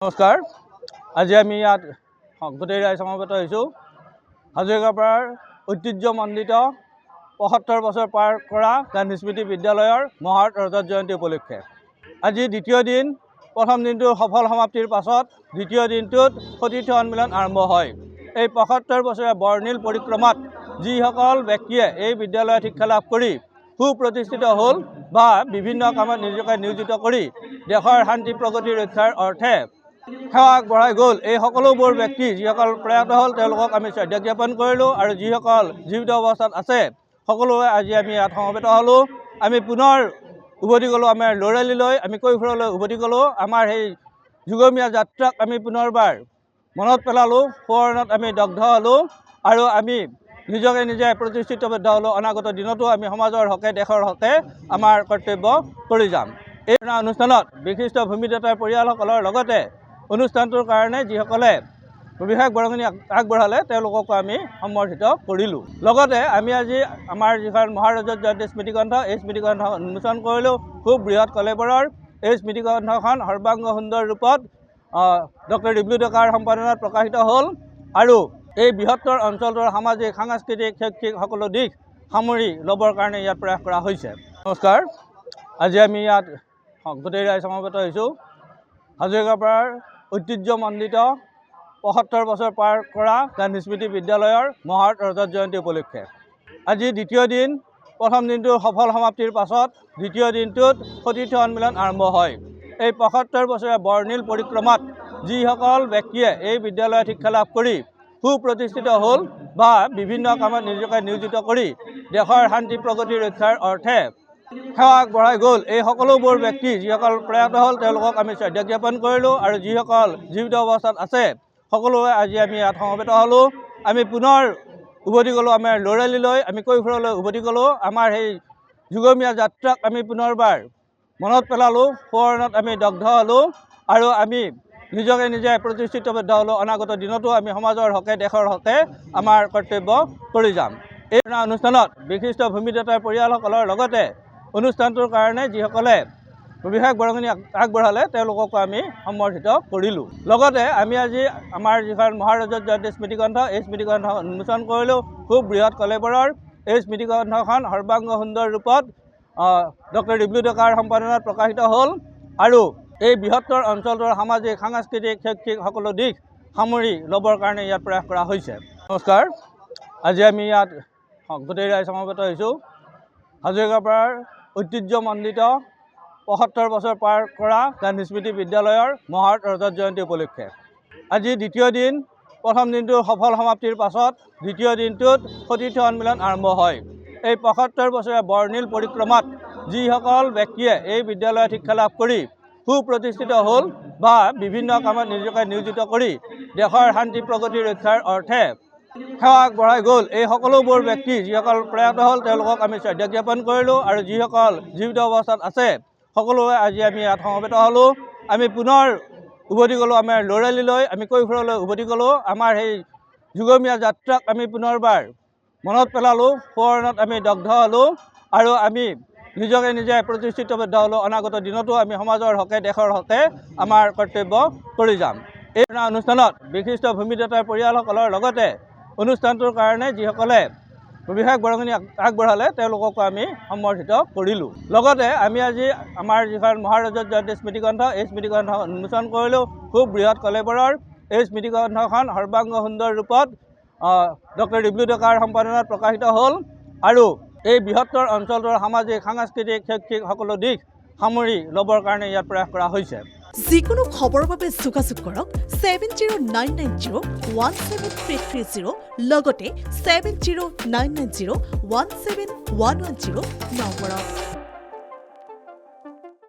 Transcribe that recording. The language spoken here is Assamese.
নমস্কাৰ। আজি আমি ইয়াত গোটেই ৰাইজ সমবেত হৈছোঁ হাজৰিকাপাৰাৰ ঐতিহ্যমণ্ডিত ৭৫ বছৰ পাৰ কৰা গান্ধী স্মৃতি বিদ্যালয়ৰ মহৎ ৰজত জয়ন্তী উপলক্ষে আজি দ্বিতীয় দিন। প্ৰথম দিনটোৰ সফল সমাপ্তিৰ পাছত দ্বিতীয় দিনটোত সতীৰ্থ সন্মিলন আৰম্ভ হয়। এই ৭৫ বছৰীয়া বৰ্ণিল পৰিক্ৰমাত যিসকল ব্যক্তিয়ে এই বিদ্যালয়ত শিক্ষা লাভ কৰি সুপ্ৰতিষ্ঠিত হ'ল বা বিভিন্ন কামত নিজকে নিয়োজিত কৰি দেশৰ শান্তি প্ৰগতি ৰক্ষাৰ অৰ্থে সেৱা আগবঢ়াই গ'ল, এই সকলোবোৰ ব্যক্তি যিসকল প্ৰয়াত হ'ল তেওঁলোকক আমি শ্ৰদ্ধা জ্ঞাপন কৰিলোঁ আৰু যিসকল জীৱিত অৱস্থাত আছে সকলোৱে আজি আমি ইয়াত সমবেত হ'লোঁ। আমি পুনৰ উভতি গ'লোঁ আমাৰ ল'ৰালিলৈ, আমি কৈশোৰলৈ উভতি গ'লোঁ। আমাৰ সেই যুগমীয়া যাত্ৰাক আমি পুনৰবাৰ মনত পেলালোঁ, সোঁৱৰণত আমি দগ্ধ হ'লোঁ আৰু আমি নিজকে নিজে প্ৰতিষ্ঠিতবদ্ধ হ'লোঁ। অনাগত দিনতো আমি সমাজৰ হকে দেশৰ হকে আমাৰ কৰ্তব্য কৰি যাম। এই অনুষ্ঠানত বিশিষ্ট ভূমিদাতাৰ পৰিয়ালসকলৰ লগতে অনুষ্ঠানটোৰ কাৰণে যিসকলে বিশেষ বৰঙণি আগবঢ়ালে তেওঁলোককো আমি সম্বৰ্ধিত কৰিলোঁ। লগতে আমি আজি আমাৰ যিখন মহাৰজত জয়ন্তী স্মৃতিগ্ৰন্থ, এই স্মৃতিগ্ৰন্থ উন্মোচন কৰিলোঁ। খুব বৃহৎ কলেবৰৰ এই স্মৃতিগ্ৰন্থখন সৰ্বাংগ সুন্দৰ ৰূপত ডক্টৰ ডিব্লু ডেকাৰ সম্পাদনাত প্ৰকাশিত হ'ল আৰু এই বৃহত্তৰ অঞ্চলটোৰ সামাজিক সাংস্কৃতিক শৈক্ষিক সকলো দিশ সামৰি ল'বৰ কাৰণে ইয়াত প্ৰয়াস কৰা হৈছে। নমস্কাৰ। আজি আমি ইয়াত গোটেই ৰাইজ সমবেত হৈছোঁ হাজৰিকাপাৰাৰ ঐতিহ্যমণ্ডিত ৭৫ বছৰ পাৰ কৰা গান্ধী স্মৃতি বিদ্যালয়ৰ মহৎ ৰজত জয়ন্তী উপলক্ষে আজি দ্বিতীয় দিন। প্ৰথম দিনটোৰ সফল সমাপ্তিৰ পাছত দ্বিতীয় দিনটোত সতীৰ্থ সন্মিলন আৰম্ভ হয়। এই ৭৫ বছৰীয়া বৰ্ণিল পৰিক্ৰমাত যিসকল ব্যক্তিয়ে এই বিদ্যালয়ত শিক্ষা লাভ কৰি সুপ্ৰতিষ্ঠিত হ'ল বা বিভিন্ন কামত নিজকে নিয়োজিত কৰি দেশৰ শান্তি প্ৰগতি ৰক্ষাৰ অৰ্থে সেৱা আগবঢ়াই গ'ল, এই সকলোবোৰ ব্যক্তি যিসকল প্ৰয়াত হ'ল তেওঁলোকক আমি শ্ৰদ্ধা জ্ঞাপন কৰিলোঁ আৰু যিসকল জীৱিত অৱস্থাত আছে সকলোৱে আজি আমি ইয়াত সমবেত হ'লোঁ। আমি পুনৰ উভতি গ'লোঁ আমাৰ ল'ৰালিলৈ, আমি কৈশোৰলৈ উভতি গ'লোঁ। আমাৰ সেই যুগমীয়া যাত্ৰাক আমি পুনৰবাৰ মনত পেলালোঁ, সোঁৱৰণত আমি দগ্ধ হ'লোঁ আৰু আমি নিজকে নিজে প্ৰতিষ্ঠিতবদ্ধ হ'লোঁ। অনাগত দিনতো আমি সমাজৰ হকে দেশৰ হকে আমাৰ কৰ্তব্য কৰি যাম। এই অনুষ্ঠানত বিশিষ্ট ভূমিদাতাৰ পৰিয়ালসকলৰ লগতে অনুষ্ঠানটোৰ কাৰণে যিসকলে বিশেষ বৰঙণি আগবঢ়ালে তেওঁলোককো আমি সম্বৰ্ধিত কৰিলোঁ। লগতে আমি আজি আমাৰ যিখন মহাৰজত জয়ন্তী স্মৃতিগ্ৰন্থ, এই স্মৃতিগ্ৰন্থ উন্মোচন কৰিলোঁ। খুব বৃহৎ কলেবৰৰ এই স্মৃতিগ্ৰন্থখন সৰ্বাংগ সুন্দৰ ৰূপত ডক্টৰ ডিব্লু ডেকাৰ সম্পাদনাত প্ৰকাশিত হ'ল আৰু এই বৃহত্তৰ অঞ্চলটোৰ সামাজিক সাংস্কৃতিক শৈক্ষিক সকলো দিশ সামৰি ল'বৰ কাৰণে ইয়াত প্ৰয়াস কৰা হৈছে। নমস্কাৰ। আজি আমি ইয়াত গোটেই ৰাইজ সমবেত হৈছোঁ হাজৰিকাপাৰাৰ ঐতিহ্যমণ্ডিত ৭৫ বছৰ পাৰ কৰা গান্ধী স্মৃতি বিদ্যালয়ৰ মহৎ ৰজত জয়ন্তী উপলক্ষে আজি দ্বিতীয় দিন। প্ৰথম দিনটোৰ সফল সমাপ্তিৰ পাছত দ্বিতীয় দিনটোত সতীৰ্থ সন্মিলন আৰম্ভ হয়। এই ৭৫ বছৰীয়া বৰ্ণিল পৰিক্ৰমাত যিসকল ব্যক্তিয়ে এই বিদ্যালয়ত শিক্ষা লাভ কৰি সুপ্ৰতিষ্ঠিত হ'ল বা বিভিন্ন কামত নিজকে নিয়োজিত কৰি দেশৰ শান্তি প্ৰগতি ৰক্ষাৰ অৰ্থে সেৱা আগবঢ়াই গ'ল, এই সকলোবোৰ ব্যক্তি যিসকল প্ৰয়াত হ'ল তেওঁলোকক আমি শ্ৰদ্ধা জ্ঞাপন কৰিলোঁ আৰু যিসকল জীৱিত অৱস্থাত আছে সকলোৱে আজি আমি ইয়াত সমবেত হ'লোঁ। আমি পুনৰ উভতি গ'লোঁ আমাৰ ল'ৰালিলৈ, আমি কৈশোৰলৈ উভতি গ'লোঁ। আমাৰ সেই যুগমীয়া যাত্ৰাক আমি পুনৰবাৰ মনত পেলালোঁ, সোঁৱৰণত আমি দগ্ধ হ'লোঁ আৰু আমি নিজকে নিজে প্ৰতিষ্ঠিতবদ্ধ হ'লোঁ। অনাগত দিনতো আমি সমাজৰ হকে দেশৰ হকে আমাৰ কৰ্তব্য কৰি যাম। এই অনুষ্ঠানত বিশিষ্ট ভূমিদাতাৰ পৰিয়ালসকলৰ লগতে অনুষ্ঠানটোৰ কাৰণে যিসকলে বিশেষ বৰঙণি আগবঢ়ালে তেওঁলোককো আমি সম্বৰ্ধিত কৰিলোঁ। লগতে আমি আজি আমাৰ যিখন মহাৰজত জয়ন্তী স্মৃতিগ্ৰন্থ, এই স্মৃতিগ্ৰন্থ উন্মোচন কৰিলোঁ। খুব বৃহৎ কলেবৰৰ এই স্মৃতিগ্ৰন্থখন সৰ্বাংগ সুন্দৰ ৰূপত ডক্টৰ ডিব্লু ডেকাৰ সম্পাদনাত প্ৰকাশিত হ'ল আৰু এই বৃহত্তৰ অঞ্চলটোৰ সামাজিক সাংস্কৃতিক শৈক্ষিক সকলো দিশ সামৰি ল'বৰ কাৰণে ইয়াত প্ৰয়াস কৰা হৈছে। যিকোনো খবৰৰ বাবে যোগাযোগ কৰক 7099017330 লগতে 7099017110 নম্বৰত।